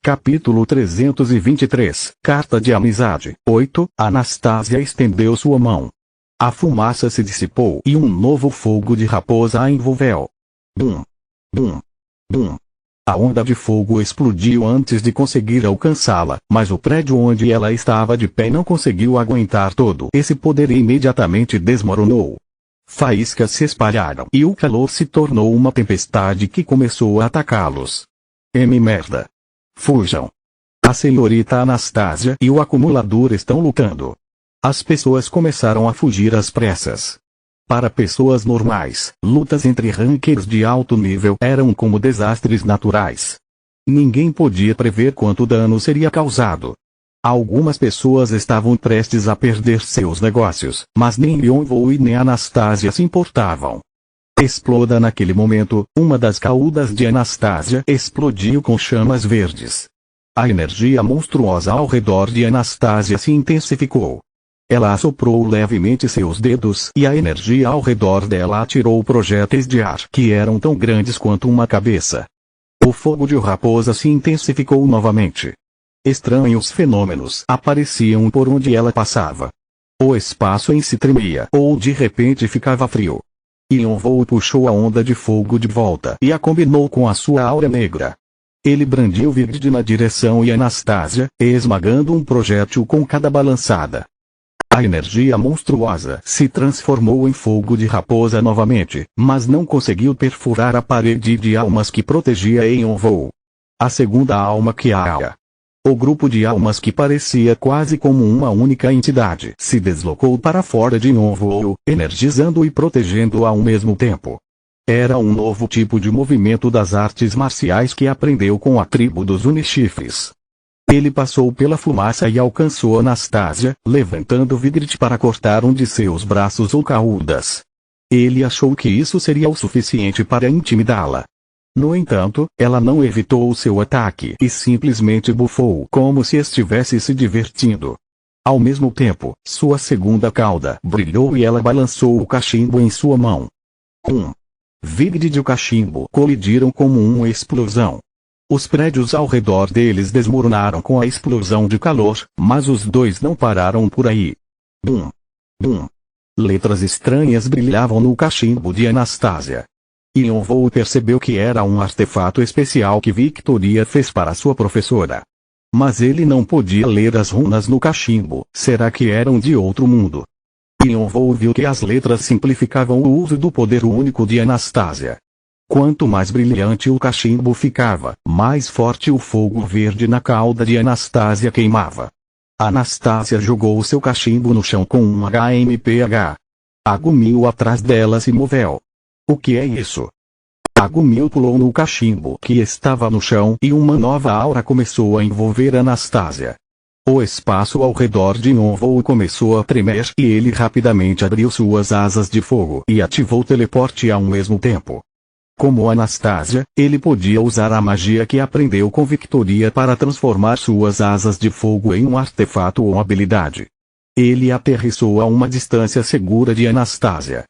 Capítulo 323. Carta de amizade. 8. Anastasia estendeu sua mão. A fumaça se dissipou e um novo fogo de raposa a envolveu. Bum! Bum! Bum! A onda de fogo explodiu antes de conseguir alcançá-la, mas o prédio onde ela estava de pé não conseguiu aguentar todo esse poder e imediatamente desmoronou. Faíscas se espalharam e o calor se tornou uma tempestade que começou a atacá-los. Merda! Fujam! A senhorita Anastasia e o acumulador estão lutando. As pessoas começaram a fugir às pressas. Para pessoas normais, lutas entre rankers de alto nível eram como desastres naturais. Ninguém podia prever quanto dano seria causado. Algumas pessoas estavam prestes a perder seus negócios, mas nem Yonvo e nem Anastasia se importavam. Exploda naquele momento, uma das caudas de Anastasia explodiu com chamas verdes. A energia monstruosa ao redor de Anastasia se intensificou. Ela assoprou levemente seus dedos e a energia ao redor dela atirou projéteis de ar que eram tão grandes quanto uma cabeça. O fogo de raposa se intensificou novamente. Estranhos fenômenos apareciam por onde ela passava. O espaço em si tremia ou de repente ficava frio. Yonvo puxou a onda de fogo de volta e a combinou com a sua aura negra. Ele brandiu Vigrid na direção de Anastasia, esmagando um projétil com cada balançada. A energia monstruosa se transformou em fogo de raposa novamente, mas não conseguiu perfurar a parede de almas que protegia Yonvo. A segunda alma que a O grupo de almas que parecia quase como uma única entidade se deslocou para fora de Yonvo, energizando e protegendo ao mesmo tempo. Era um novo tipo de movimento das artes marciais que aprendeu com a tribo dos Unichifres. Ele passou pela fumaça e alcançou Anastasia, levantando Vigrid para cortar um de seus braços ou caudas. Ele achou que isso seria o suficiente para intimidá-la. No entanto, ela não evitou o seu ataque e simplesmente bufou como se estivesse se divertindo. Ao mesmo tempo, sua segunda cauda brilhou e ela balançou o cachimbo em sua mão. Vigrid e o cachimbo colidiram como uma explosão. Os prédios ao redor deles desmoronaram com a explosão de calor, mas os dois não pararam por aí. Bum! Bum! Letras estranhas brilhavam no cachimbo de Anastasia. Yonvo percebeu que era um artefato especial que Victoria fez para sua professora. Mas ele não podia ler as runas no cachimbo. Será que eram de outro mundo? Yonvo viu que as letras simplificavam o uso do poder único de Anastasia. Quanto mais brilhante o cachimbo ficava, mais forte o fogo verde na cauda de Anastasia queimava. Anastasia jogou seu cachimbo no chão com um HMPH. Agumil atrás dela se moveu. O que é isso? Agumil pulou no cachimbo que estava no chão e uma nova aura começou a envolver Anastasia. O espaço ao redor de Yonvo começou a tremer e ele rapidamente abriu suas asas de fogo e ativou o teleporte ao mesmo tempo. Como Anastasia, ele podia usar a magia que aprendeu com Victoria para transformar suas asas de fogo em um artefato ou habilidade. Ele aterrissou a uma distância segura de Anastasia.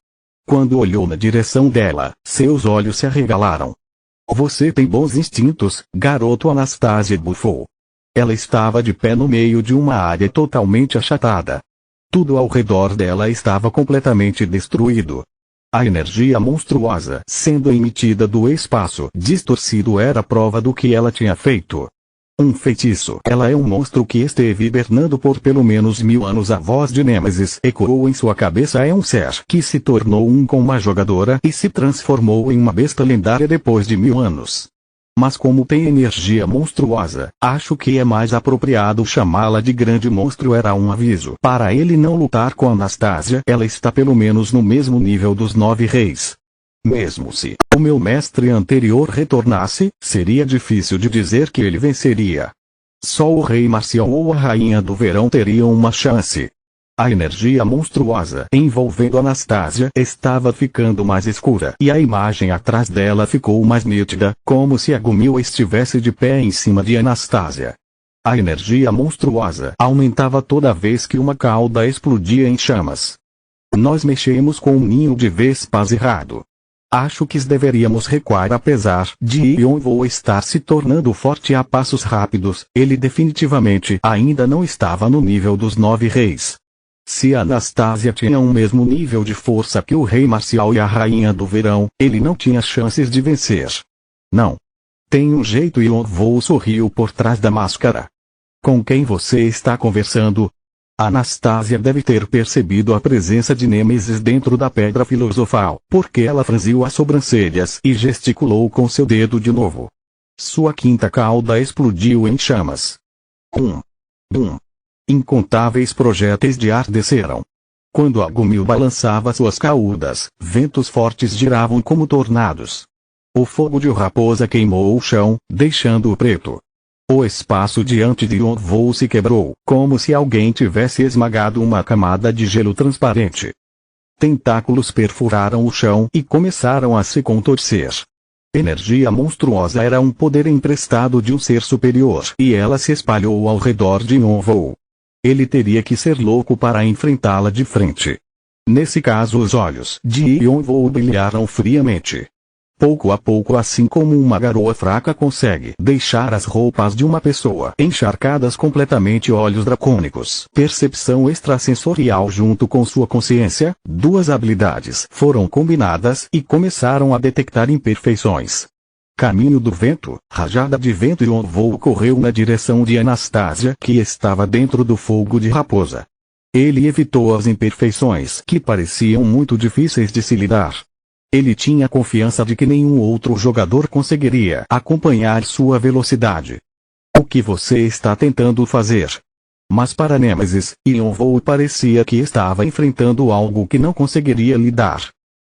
Quando olhou na direção dela, seus olhos se arregalaram. Você tem bons instintos, garoto. Anastasia bufou. Ela estava de pé no meio de uma área totalmente achatada. Tudo ao redor dela estava completamente destruído. A energia monstruosa sendo emitida do espaço distorcido era prova do que ela tinha feito. Um feitiço. Ela é um monstro que esteve hibernando por pelo menos 1000 anos. A voz de Nêmesis ecoou em sua cabeça. É um ser que se tornou um com uma jogadora e se transformou em uma besta lendária depois de 1000 anos. Mas como tem energia monstruosa, acho que é mais apropriado chamá-la de grande monstro. Era um aviso para ele não lutar com Anastasia. Ela está pelo menos no mesmo nível dos 9 reis. Mesmo se o meu mestre anterior retornasse, seria difícil de dizer que ele venceria. Só o rei Marcial ou a rainha do verão teriam uma chance. A energia monstruosa envolvendo Anastasia estava ficando mais escura e a imagem atrás dela ficou mais nítida, como se Agumil estivesse de pé em cima de Anastasia. A energia monstruosa aumentava toda vez que uma cauda explodia em chamas. Nós mexemos com um ninho de vespas errado. Acho que deveríamos recuar apesar de Yonvou estar se tornando forte a passos rápidos, ele definitivamente ainda não estava no nível dos 9 reis. Se Anastasia tinha o mesmo nível de força que o rei marcial e a rainha do verão, ele não tinha chances de vencer. Não. Tem um jeito. Yonvou sorriu por trás da máscara. Com quem você está conversando? Anastasia deve ter percebido a presença de Nêmesis dentro da pedra filosofal, porque ela franziu as sobrancelhas e gesticulou com seu dedo de novo. Sua quinta cauda explodiu em chamas. Bum! Bum! Incontáveis projéteis de ar desceram. Quando Agumil balançava suas caudas, ventos fortes giravam como tornados. O fogo de raposa queimou o chão, deixando-o preto. O espaço diante de Yonvou se quebrou, como se alguém tivesse esmagado uma camada de gelo transparente. Tentáculos perfuraram o chão e começaram a se contorcer. Energia monstruosa era um poder emprestado de um ser superior e ela se espalhou ao redor de Yonvou. Ele teria que ser louco para enfrentá-la de frente. Nesse caso os olhos de Yonvou brilharam friamente. Pouco a pouco, assim como uma garoa fraca consegue deixar as roupas de uma pessoa encharcadas completamente, olhos dracônicos, percepção extrasensorial junto com sua consciência, duas habilidades foram combinadas e começaram a detectar imperfeições. Caminho do vento, rajada de vento. Yonvou correu na direção de Anastasia, que estava dentro do fogo de raposa. Ele evitou as imperfeições que pareciam muito difíceis de se lidar. Ele tinha confiança de que nenhum outro jogador conseguiria acompanhar sua velocidade. O que você está tentando fazer? Mas para Nêmesis, Yonvou parecia que estava enfrentando algo que não conseguiria lidar.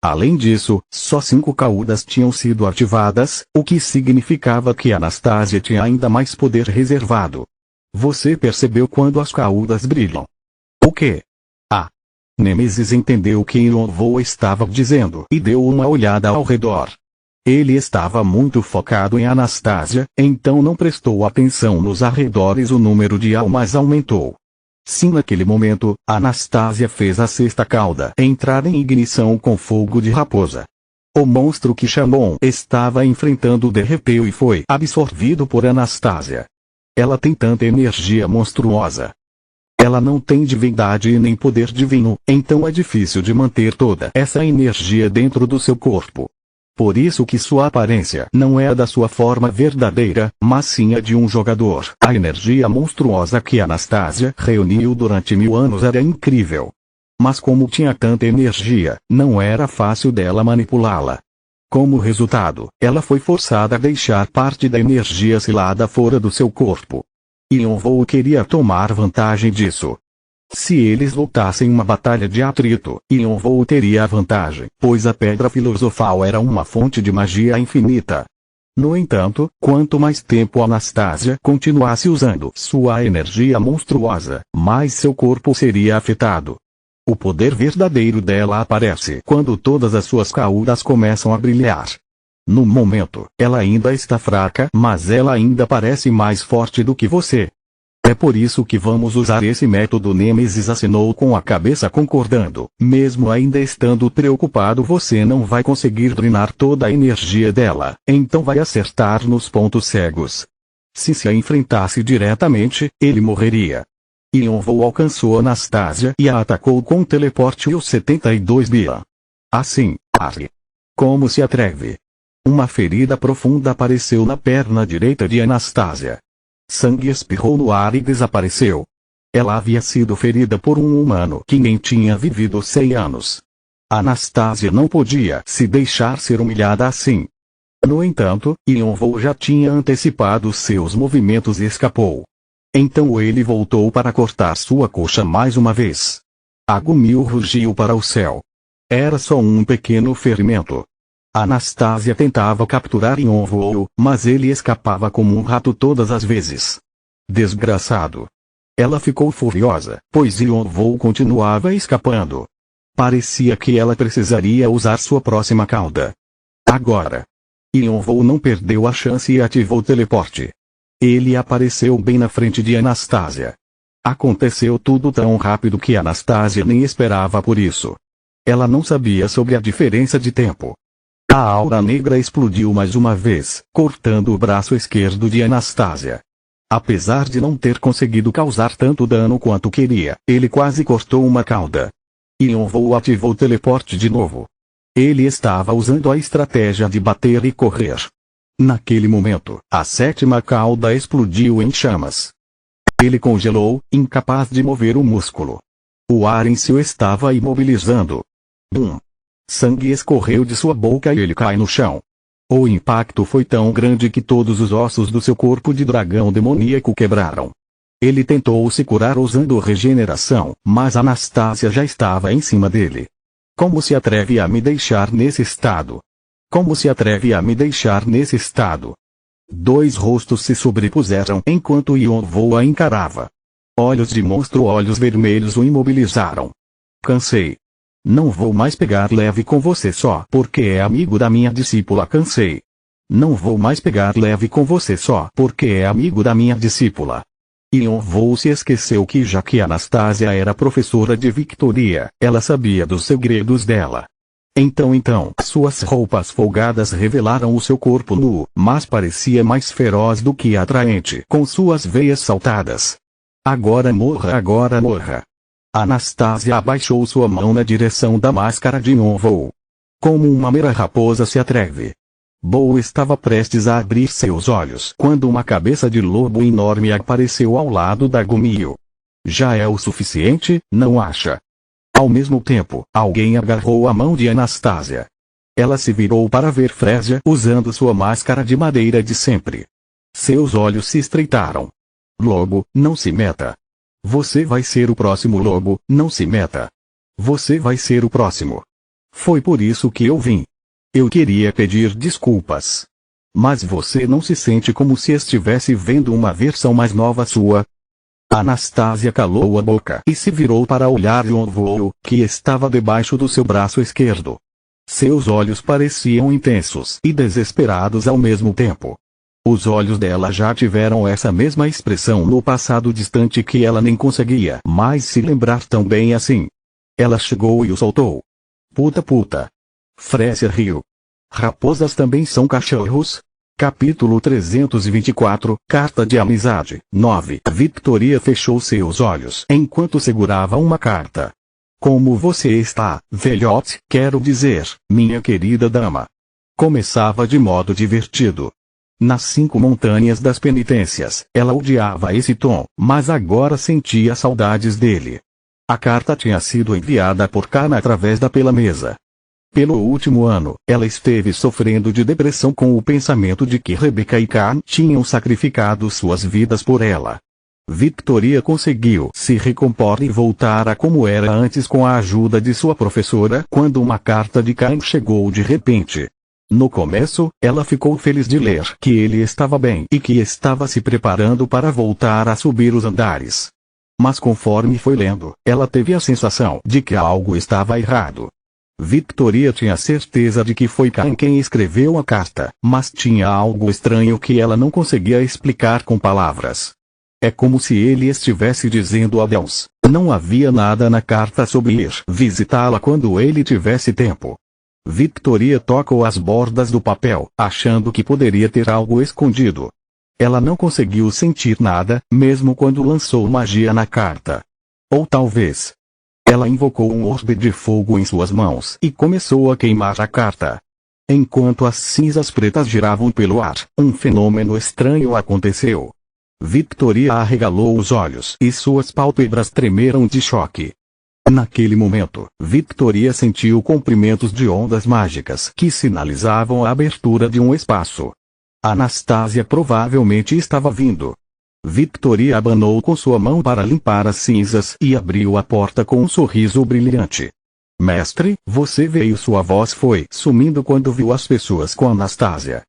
Além disso, só 5 caudas tinham sido ativadas, o que significava que Anastasia tinha ainda mais poder reservado. Você percebeu quando as caudas brilham? O quê? Nêmesis entendeu o que Yonvou estava dizendo e deu uma olhada ao redor. Ele estava muito focado em Anastasia, então não prestou atenção nos arredores. O número de almas aumentou. Sim, naquele momento, Anastasia fez a sexta cauda entrar em ignição com fogo de raposa. O monstro que Chamon estava enfrentando derreteu e foi absorvido por Anastasia. Ela tem tanta energia monstruosa. Ela não tem divindade e nem poder divino, então é difícil de manter toda essa energia dentro do seu corpo. Por isso que sua aparência não é a da sua forma verdadeira, mas sim a de um jogador. A energia monstruosa que Anastasia reuniu durante 1000 anos era incrível. Mas como tinha tanta energia, não era fácil dela manipulá-la. Como resultado, ela foi forçada a deixar parte da energia cilada fora do seu corpo. Yonvou queria tomar vantagem disso. Se eles lutassem uma batalha de atrito, Yonvou teria a vantagem, pois a pedra filosofal era uma fonte de magia infinita. No entanto, quanto mais tempo Anastasia continuasse usando sua energia monstruosa, mais seu corpo seria afetado. O poder verdadeiro dela aparece quando todas as suas caudas começam a brilhar. No momento, ela ainda está fraca, mas ela ainda parece mais forte do que você. É por isso que vamos usar esse método. Nêmesis assinou com a cabeça concordando. Mesmo ainda estando preocupado, você não vai conseguir drenar toda a energia dela, então vai acertar nos pontos cegos. Se a enfrentasse diretamente, ele morreria. Yonvou alcançou Anastasia e a atacou com teleporte e os 72 Bia. Assim, Arre. Como se atreve? Uma ferida profunda apareceu na perna direita de Anastasia. Sangue espirrou no ar e desapareceu. Ela havia sido ferida por um humano que nem tinha vivido 100 anos. Anastasia não podia se deixar ser humilhada assim. No entanto, Yonvou já tinha antecipado seus movimentos e escapou. Então ele voltou para cortar sua coxa mais uma vez. Agumil rugiu para o céu. Era só um pequeno ferimento. Anastasia tentava capturar Yonvou, mas ele escapava como um rato todas as vezes. Desgraçado. Ela ficou furiosa, pois Yonvou continuava escapando. Parecia que ela precisaria usar sua próxima cauda. Agora. Yonvou não perdeu a chance e ativou o teleporte. Ele apareceu bem na frente de Anastasia. Aconteceu tudo tão rápido que Anastasia nem esperava por isso. Ela não sabia sobre a diferença de tempo. A aura negra explodiu mais uma vez, cortando o braço esquerdo de Anastasia. Apesar de não ter conseguido causar tanto dano quanto queria, ele quase cortou uma cauda. Yonvou ativou o teleporte de novo. Ele estava usando a estratégia de bater e correr. Naquele momento, a sétima cauda explodiu em chamas. Ele congelou, incapaz de mover o músculo. O ar em si o estava imobilizando. Bum! Sangue escorreu de sua boca e ele cai no chão. O impacto foi tão grande que todos os ossos do seu corpo de dragão demoníaco quebraram. Ele tentou se curar usando regeneração, mas Anastasia já estava em cima dele. Como se atreve a me deixar nesse estado? Como se atreve a me deixar nesse estado? Dois rostos se sobrepuseram enquanto Yonvou a encarava. Olhos de monstro, olhos vermelhos o imobilizaram. Cansei. Não vou mais pegar leve com você só porque é amigo da minha discípula. Cansei. Não vou mais pegar leve com você só porque é amigo da minha discípula. Yonvou se esqueceu que já que Anastasia era professora de Victoria, ela sabia dos segredos dela. Então, suas roupas folgadas revelaram o seu corpo nu, mas parecia mais feroz do que atraente com suas veias saltadas. Agora morra, agora morra. Anastasia abaixou sua mão na direção da máscara de Yonvou. Como uma mera raposa se atreve. Bo estava prestes a abrir seus olhos quando uma cabeça de lobo enorme apareceu ao lado da Gumiho. Já é o suficiente, não acha? Ao mesmo tempo, alguém agarrou a mão de Anastasia. Ela se virou para ver Fresia usando sua máscara de madeira de sempre. Seus olhos se estreitaram. Lobo, não se meta. Você vai ser o próximo lobo, não se meta. Você vai ser o próximo. Foi por isso que eu vim. Eu queria pedir desculpas. Mas você não se sente como se estivesse vendo uma versão mais nova sua? Anastasia calou a boca e se virou para olhar Yonvou, que estava debaixo do seu braço esquerdo. Seus olhos pareciam intensos e desesperados ao mesmo tempo. Os olhos dela já tiveram essa mesma expressão no passado distante que ela nem conseguia mais se lembrar tão bem assim. Ela chegou e o soltou. Puta. Fresia riu. Raposas também são cachorros? Capítulo 324, Carta de Amizade, 9. Victoria fechou seus olhos enquanto segurava uma carta. Como você está, velhote? Quero dizer, minha querida dama. Começava de modo divertido. Nas 5 montanhas das penitências, ela odiava esse tom, mas agora sentia saudades dele. A carta tinha sido enviada por Kana através da pela mesa. Pelo último ano, ela esteve sofrendo de depressão com o pensamento de que Rebecca e Khan tinham sacrificado suas vidas por ela. Victoria conseguiu se recompor e voltar a como era antes com a ajuda de sua professora quando uma carta de Khan chegou de repente. No começo, ela ficou feliz de ler que ele estava bem e que estava se preparando para voltar a subir os andares. Mas conforme foi lendo, ela teve a sensação de que algo estava errado. Victoria tinha certeza de que foi Khan quem escreveu a carta, mas tinha algo estranho que ela não conseguia explicar com palavras. É como se ele estivesse dizendo adeus. Não havia nada na carta sobre ir visitá-la quando ele tivesse tempo. Victoria tocou as bordas do papel, achando que poderia ter algo escondido. Ela não conseguiu sentir nada, mesmo quando lançou magia na carta. Ou talvez. Ela invocou um orbe de fogo em suas mãos e começou a queimar a carta. Enquanto as cinzas pretas giravam pelo ar, um fenômeno estranho aconteceu. Victoria arregalou os olhos e suas pálpebras tremeram de choque. Naquele momento, Victoria sentiu comprimentos de ondas mágicas que sinalizavam a abertura de um espaço. Anastasia provavelmente estava vindo. Victoria abanou com sua mão para limpar as cinzas e abriu a porta com um sorriso brilhante. Mestre, você veio. Sua voz foi sumindo quando viu as pessoas com Anastasia.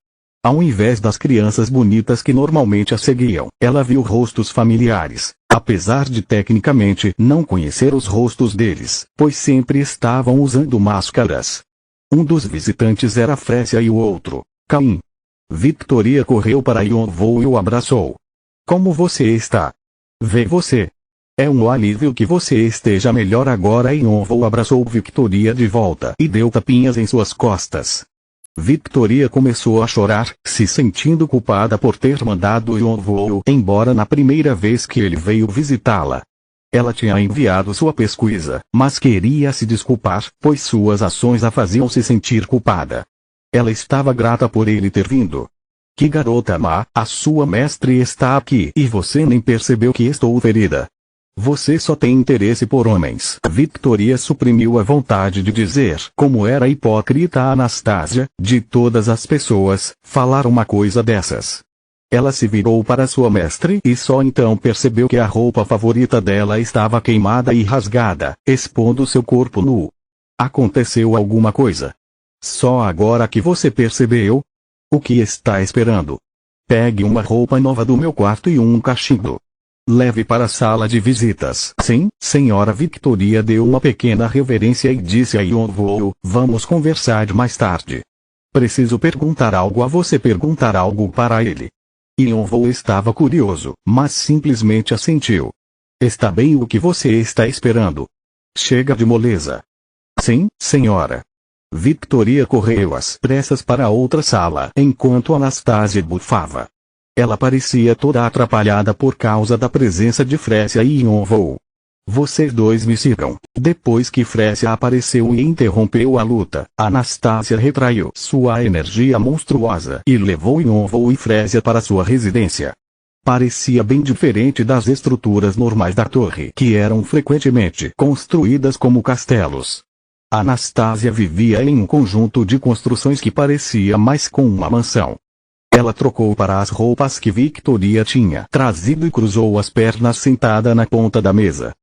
Ao invés das crianças bonitas que normalmente a seguiam, ela viu rostos familiares, apesar de tecnicamente não conhecer os rostos deles, pois sempre estavam usando máscaras. Um dos visitantes era Fresia e o outro, Caim. Victoria correu para Yonvou e o abraçou. Como você está? Vê você. É um alívio que você esteja melhor agora. Yonvou abraçou Victoria de volta e deu tapinhas em suas costas. Victoria começou a chorar, se sentindo culpada por ter mandado Yonvoo embora na primeira vez que ele veio visitá-la. Ela tinha enviado sua pesquisa, mas queria se desculpar, pois suas ações a faziam se sentir culpada. Ela estava grata por ele ter vindo. Que garota má, a sua mestre está aqui e você nem percebeu que estou ferida. Você só tem interesse por homens. Victoria suprimiu a vontade de dizer como era hipócrita a Anastasia, de todas as pessoas, falar uma coisa dessas. Ela se virou para sua mestre e só então percebeu que a roupa favorita dela estava queimada e rasgada, expondo seu corpo nu. Aconteceu alguma coisa? Só agora que você percebeu? O que está esperando? Pegue uma roupa nova do meu quarto e um cachimbo. Leve para a sala de visitas. Sim, senhora Victoria deu uma pequena reverência e disse a Yonvoo, vamos conversar mais tarde. Preciso perguntar algo a você perguntar algo para ele. Yonvoo estava curioso, mas simplesmente assentiu. Está bem o que você está esperando. Chega de moleza. Sim, senhora. Victoria correu às pressas para a outra sala enquanto Anastasia bufava. Ela parecia toda atrapalhada por causa da presença de Fresia e Yonvoo. Vocês dois me sigam. Depois que Fresia apareceu e interrompeu a luta, Anastasia retraiu sua energia monstruosa e levou Yonvoo e Fresia para sua residência. Parecia bem diferente das estruturas normais da torre, que eram frequentemente construídas como castelos. Anastasia vivia em um conjunto de construções que parecia mais com uma mansão. Ela trocou para as roupas que Victoria tinha trazido e cruzou as pernas sentada na ponta da mesa.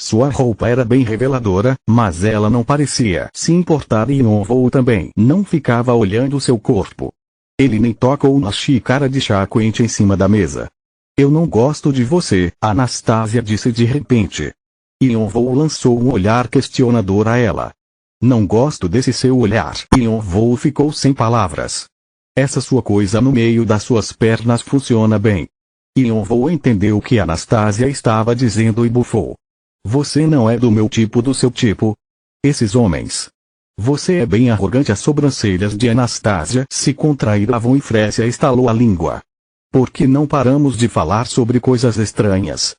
Sua roupa era bem reveladora, mas ela não parecia se importar e Yonvoo também não ficava olhando seu corpo. Ele nem tocou na xícara de chá quente em cima da mesa. Eu não gosto de você, Anastasia disse de repente. Yonvoo lançou um olhar questionador a ela. Não gosto desse seu olhar. Yonvoo ficou sem palavras. Essa sua coisa no meio das suas pernas funciona bem. Yonvoo entendeu o que Anastasia estava dizendo e bufou. Você não é do meu tipo do seu tipo. Esses homens. Você é bem arrogante. As sobrancelhas de Anastasia se contraíram e Fresia estalou a língua. Por que não paramos de falar sobre coisas estranhas?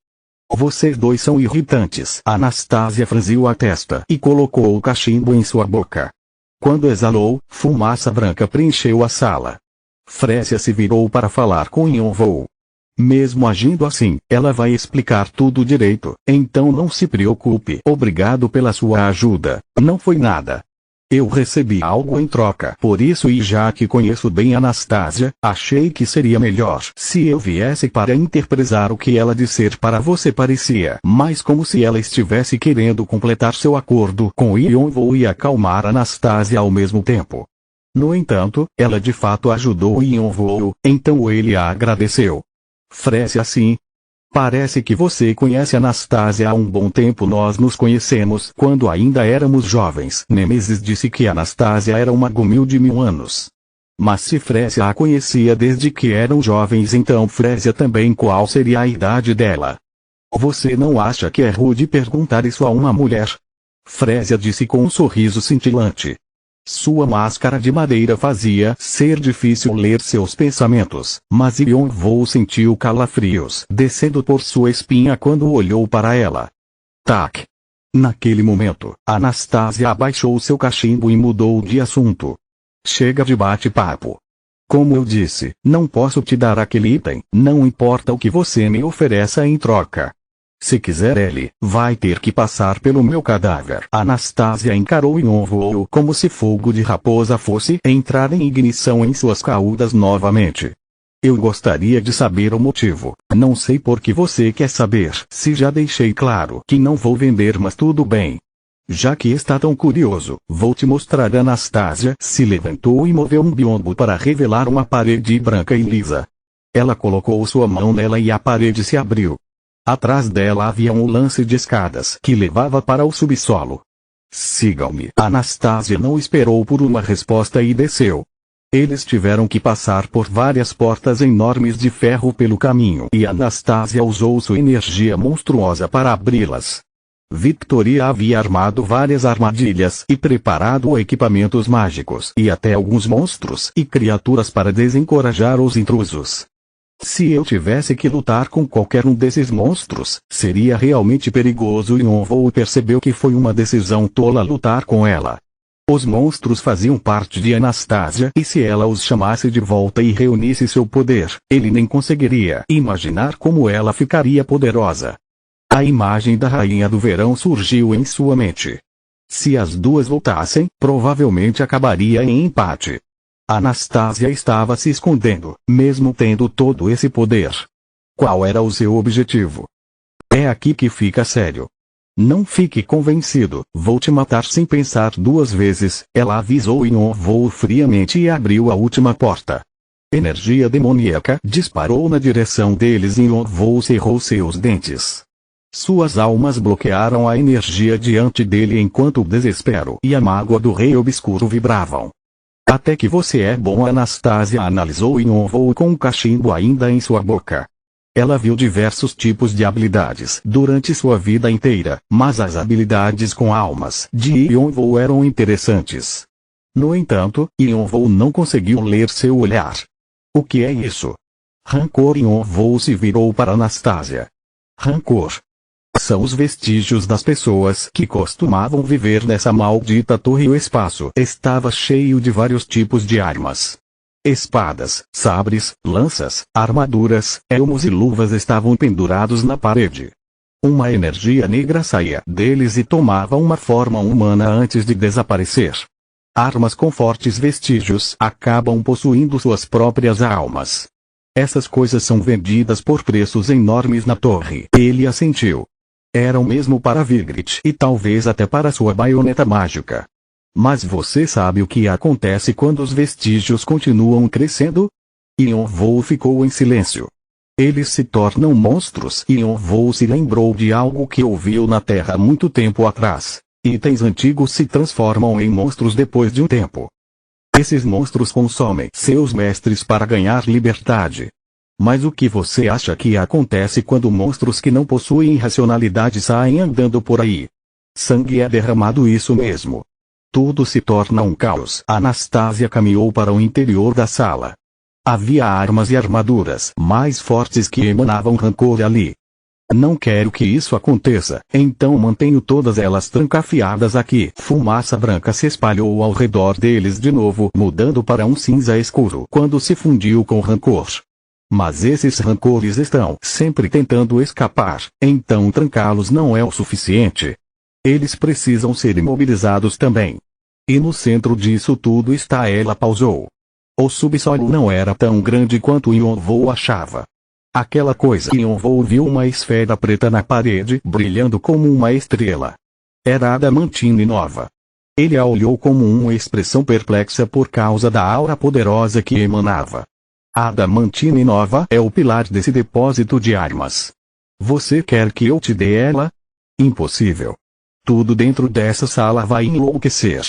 Vocês dois são irritantes. Anastasia franziu a testa e colocou o cachimbo em sua boca. Quando exalou, fumaça branca preencheu a sala. Fresia se virou para falar com Yonvoo. Mesmo agindo assim, ela vai explicar tudo direito, então não se preocupe. Obrigado pela sua ajuda, não foi nada. Eu recebi algo em troca por isso e já que conheço bem Anastasia, achei que seria melhor se eu viesse para interpretar o que ela disser para você parecia mais como se ela estivesse querendo completar seu acordo com Yonvoo e acalmar Anastasia ao mesmo tempo. No entanto, ela de fato ajudou Yonvoo, então ele a agradeceu. Fresia sim. Parece que você conhece Anastasia há um bom tempo. Nós nos conhecemos quando ainda éramos jovens. Nemesis disse que Anastasia era uma gumil de 1000 anos. Mas se Fresia a conhecia desde que eram jovens, então Fresia também qual seria a idade dela? Você não acha que é rude perguntar isso a uma mulher? Fresia disse com um sorriso cintilante. Sua máscara de madeira fazia ser difícil ler seus pensamentos, mas Yonvoo sentiu calafrios descendo por sua espinha quando olhou para ela. Tac! Naquele momento, Anastasia abaixou seu cachimbo e mudou de assunto. Chega de bate-papo. Como eu disse, não posso te dar aquele item, não importa o que você me ofereça em troca. Se quiser ele, vai ter que passar pelo meu cadáver. Anastasia encarou Yonvoo como se fogo de raposa fosse entrar em ignição em suas caudas novamente. Eu gostaria de saber o motivo. Não sei por que você quer saber. Se já deixei claro que não vou vender, mas tudo bem. Já que está tão curioso, vou te mostrar. Anastasia se levantou e moveu um biombo para revelar uma parede branca e lisa. Ela colocou sua mão nela e a parede se abriu. Atrás dela havia um lance de escadas que levava para o subsolo. Sigam-me. Anastasia não esperou por uma resposta e desceu. Eles tiveram que passar por várias portas enormes de ferro pelo caminho e Anastasia usou sua energia monstruosa para abri-las. Victoria havia armado várias armadilhas e preparado equipamentos mágicos e até alguns monstros e criaturas para desencorajar os intrusos. Se eu tivesse que lutar com qualquer um desses monstros, seria realmente perigoso e Yonvou percebeu que foi uma decisão tola lutar com ela. Os monstros faziam parte de Anastasia e se ela os chamasse de volta e reunisse seu poder, ele nem conseguiria imaginar como ela ficaria poderosa. A imagem da Rainha do Verão surgiu em sua mente. Se as duas voltassem, provavelmente acabaria em empate. Anastasia estava se escondendo, mesmo tendo todo esse poder. Qual era o seu objetivo? É aqui que fica sério. Não fique convencido, vou te matar sem pensar duas vezes, ela avisou Yonvou friamente e abriu a última porta. Energia demoníaca disparou na direção deles e Yonvou cerrou seus dentes. Suas almas bloquearam a energia diante dele enquanto o desespero e a mágoa do Rei Obscuro vibravam. Até que você é bom, Anastasia analisou Yonvou com um cachimbo ainda em sua boca. Ela viu diversos tipos de habilidades durante sua vida inteira, mas as habilidades com almas de Yonvou eram interessantes. No entanto, Yonvou não conseguiu ler seu olhar. O que é isso? Rancor. Yonvou se virou para Anastasia. Rancor. São os vestígios das pessoas que costumavam viver nessa maldita torre. O espaço estava cheio de vários tipos de armas. Espadas, sabres, lanças, armaduras, elmos e luvas estavam pendurados na parede. Uma energia negra saía deles e tomava uma forma humana antes de desaparecer. Armas com fortes vestígios acabam possuindo suas próprias almas. Essas coisas são vendidas por preços enormes na torre. Ele assentiu. Eram mesmo para Vigrid e talvez até para sua baioneta mágica. Mas você sabe o que acontece quando os vestígios continuam crescendo? Yonvou ficou em silêncio. Eles se tornam monstros. Yonvou se lembrou de algo que ouviu na Terra muito tempo atrás. Itens antigos se transformam em monstros depois de um tempo. Esses monstros consomem seus mestres para ganhar liberdade. Mas o que você acha que acontece quando monstros que não possuem racionalidade saem andando por aí? Sangue é derramado, isso mesmo. Tudo se torna um caos. Anastasia caminhou para o interior da sala. Havia armas e armaduras mais fortes que emanavam rancor ali. Não quero que isso aconteça, então mantenho todas elas trancafiadas aqui. Fumaça branca se espalhou ao redor deles de novo, mudando para um cinza escuro quando se fundiu com rancor. Mas esses rancores estão sempre tentando escapar, então trancá-los não é o suficiente. Eles precisam ser imobilizados também. E no centro disso tudo está. Ela pausou. O subsolo não era tão grande quanto Yonvou achava. Aquela coisa. Yonvou viu uma esfera preta na parede, brilhando como uma estrela. Era adamantine nova. Ele a olhou com uma expressão perplexa por causa da aura poderosa que emanava. A adamantine nova é o pilar desse depósito de armas. Você quer que eu te dê ela? Impossível. Tudo dentro dessa sala vai enlouquecer.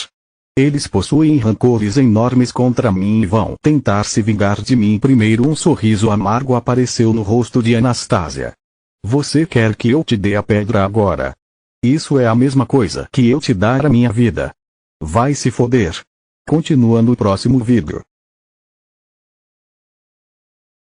Eles possuem rancores enormes contra mim e vão tentar se vingar de mim primeiro. Um sorriso amargo apareceu no rosto de Anastasia. Você quer que eu te dê a pedra agora? Isso é a mesma coisa que eu te dar a minha vida. Vai se foder. Continua no próximo vídeo.